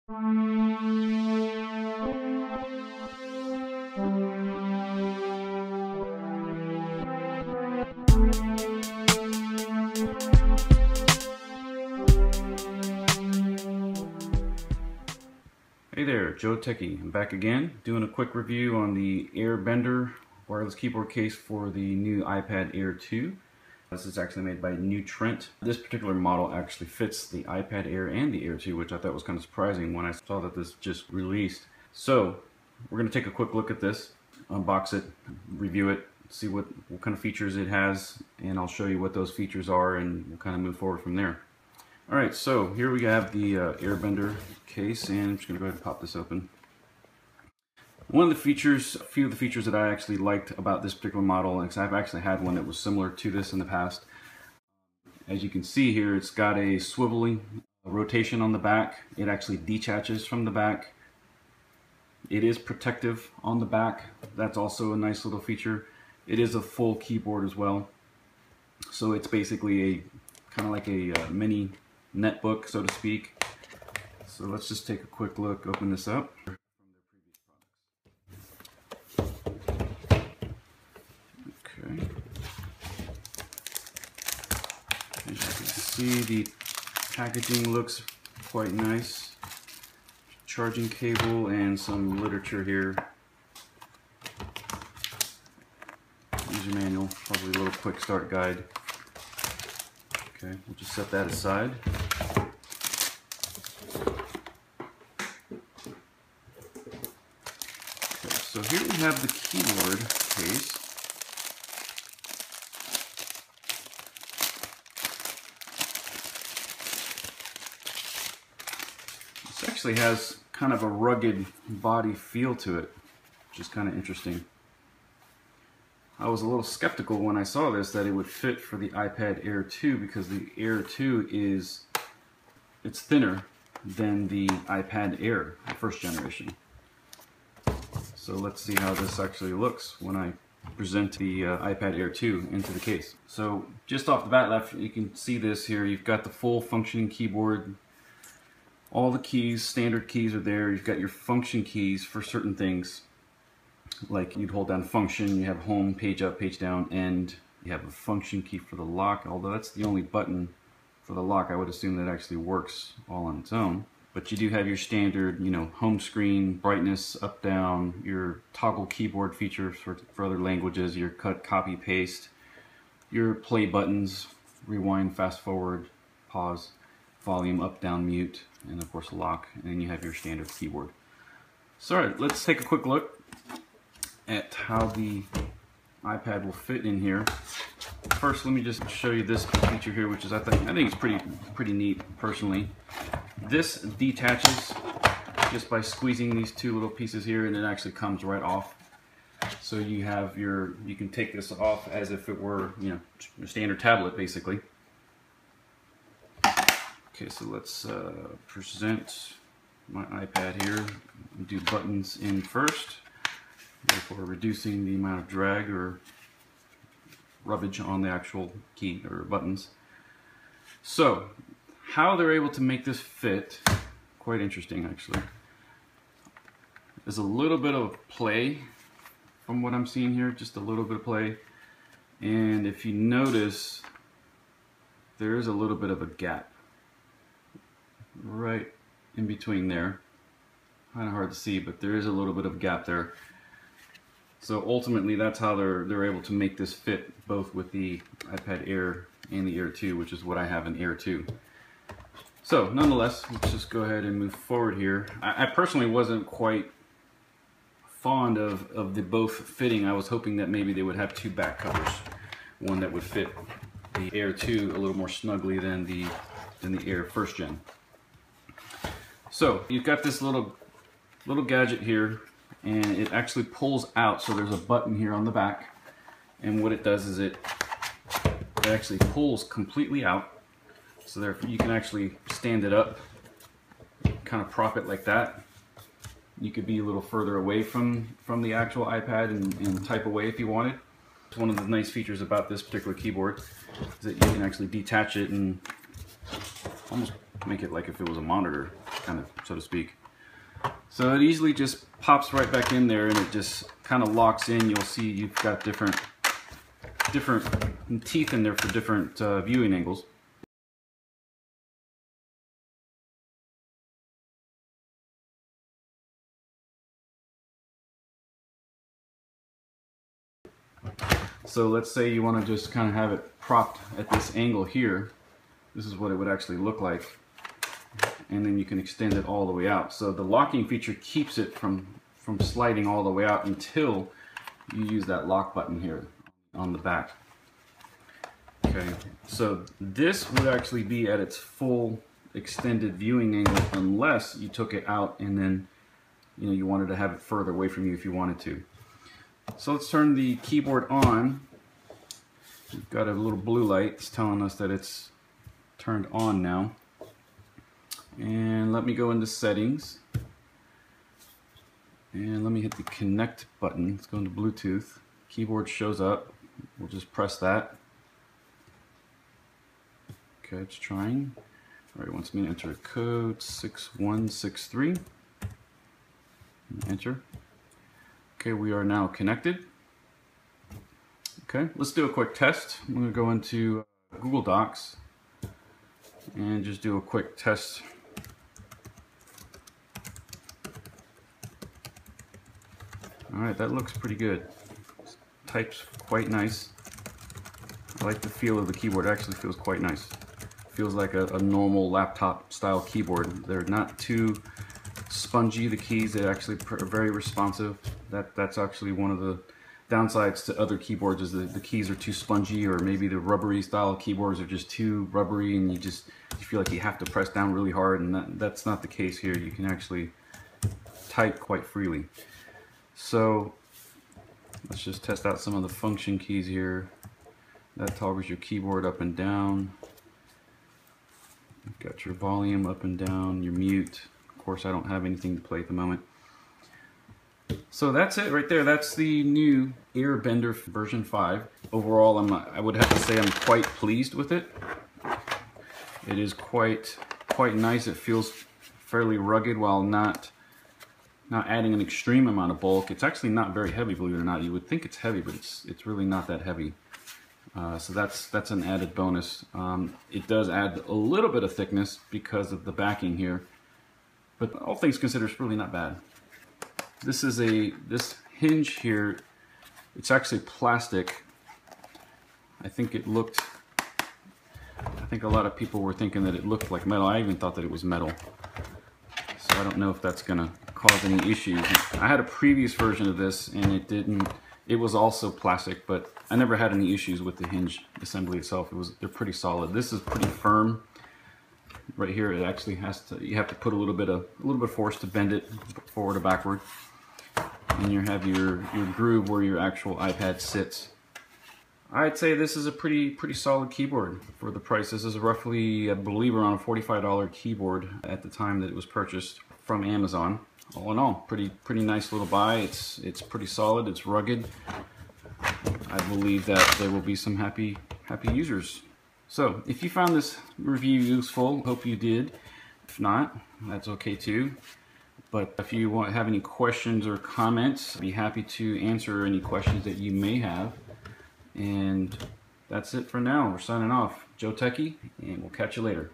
Hey there, Joe Techie. I'm back again doing a quick review on the AirBender wireless keyboard case for the new iPad Air 2. This is actually made by new Trent. This particular model actually fits the iPad Air and the Air 2, which I thought was kind of surprising when I saw that this just released. So we're going to take a quick look at this, unbox it, review it, see what kind of features it has, and I'll show you what those features are, and we'll kind of move forward from there. Alright, so here we have the AirBender case, and I'm just going to go ahead and pop this open. One of the features, a few of the features that I actually liked about this particular model, because I've actually had one that was similar to this in the past. As you can see here, it's got a swiveling rotation on the back. It actually detaches from the back. It is protective on the back. That's also a nice little feature. It is a full keyboard as well. So it's basically a kind of like a mini netbook, so to speak. So let's just take a quick look, open this up. Okay. As you can see, the packaging looks quite nice. Charging cable and some literature here. User manual, probably a little quick start guide. Okay, we'll just set that aside. Okay, so here we have the keyboard case. This actually has kind of a rugged body feel to it, which is kind of interesting. I was a little skeptical when I saw this that it would fit for the iPad Air 2, because the Air 2 it's thinner than the iPad Air, the first generation. So let's see how this actually looks when I present the iPad Air 2 into the case. So just off the bat left, you can see this here. You've got the full functioning keyboard. All the keys, standard keys are there. You've got your function keys for certain things. Like you'd hold down function, you have home, page up, page down, and you have a function key for the lock. Although that's the only button for the lock, I would assume that actually works all on its own. But you do have your standard, home screen, brightness, up, down, your toggle keyboard features for other languages, your cut, copy, paste, your play buttons, rewind, fast forward, pause, volume, up, down, mute, and of course lock. And then you have your standard keyboard. So alright, let's take a quick look at how the iPad will fit in here. First, let me just show you this feature here, which is I think it's pretty neat personally. This detaches just by squeezing these two little pieces here, and it actually comes right off. So you can take this off as if it were a standard tablet basically. Okay, so let's present my iPad here. Do buttons in first, therefore reducing the amount of drag or rubbage on the actual key or buttons. So how they're able to make this fit, quite interesting actually. There's a little bit of play from what I'm seeing here, just a little bit of play. And if you notice, there is a little bit of a gap right in between there. Kind of hard to see, but there is a little bit of a gap there. So ultimately, that's how they're able to make this fit both with the iPad Air and the Air 2, which is what I have in Air 2. So nonetheless, let's just go ahead and move forward here. I personally wasn't quite fond of the both fitting. I was hoping that maybe they would have two back covers, one that would fit the Air 2 a little more snugly than the Air first gen. So you've got this little gadget here, and it actually pulls out. So there's a button here on the back, and what it does is it actually pulls completely out. So therefore you can actually stand it up, kind of prop it like that. You could be a little further away from the actual iPad and type away if you wanted. It's one of the nice features about this particular keyboard is that you can actually detach it and almost make it like if it was a monitor. kind of, so to speak. So it easily just pops right back in there, and it just kind of locks in. You'll see you've got different teeth in there for different viewing angles. So let's say you want to just kind of have it propped at this angle here. This is what it would actually look like. And then you can extend it all the way out. So the locking feature keeps it from sliding all the way out until you use that lock button here on the back. Okay, so this would actually be at its full extended viewing angle unless you took it out and then you wanted to have it further away from you if you wanted to. So let's turn the keyboard on. We've got a little blue light. It's telling us that it's turned on now. And let me go into settings. And let me hit the connect button. Let's go into Bluetooth. Keyboard shows up. We'll just press that. Okay, it's trying. All right, it wants me to enter a code 6163. Enter. Okay, we are now connected. Okay, let's do a quick test. I'm going to go into Google Docs and just do a quick test. Alright, that looks pretty good. Types quite nice. I like the feel of the keyboard. It actually feels quite nice. Feels like a normal laptop style keyboard. They're not too spongy, the keys. They actually are very responsive. That's actually one of the downsides to other keyboards, is the keys are too spongy, or maybe the rubbery style keyboards are just too rubbery and you feel like you have to press down really hard, and that's not the case here. You can actually type quite freely. So let's just test out some of the function keys here. That toggles your keyboard up and down. You've got your volume up and down, your mute. Of course, I don't have anything to play at the moment. So that's it right there. That's the new AirBender version 5. Overall, I would have to say I'm quite pleased with it. It is quite nice. It feels fairly rugged while not adding an extreme amount of bulk. It's actually not very heavy, believe it or not. You would think it's heavy, but it's really not that heavy. So that's an added bonus. It does add a little bit of thickness because of the backing here, but all things considered, it's really not bad. This hinge here, it's actually plastic. I think a lot of people were thinking that it looked like metal. I even thought that it was metal. So I don't know if that's gonna cause any issues. I had a previous version of this and it didn't. It was also plastic, but I never had any issues with the hinge assembly itself. They're pretty solid. This is pretty firm. Right here, it actually you have to put a little bit of force to bend it forward or backward. And you have your groove where your actual iPad sits. I'd say this is a pretty solid keyboard for the price. This is roughly, I believe, around a $45 keyboard at the time that it was purchased from Amazon. All in all, pretty nice little buy. It's pretty solid. It's rugged. I believe that there will be some happy users. So if you found this review useful, hope you did. If not, that's okay too. But if you have any questions or comments, I'd be happy to answer any questions that you may have. And that's it for now. We're signing off. Joe Techie, and we'll catch you later.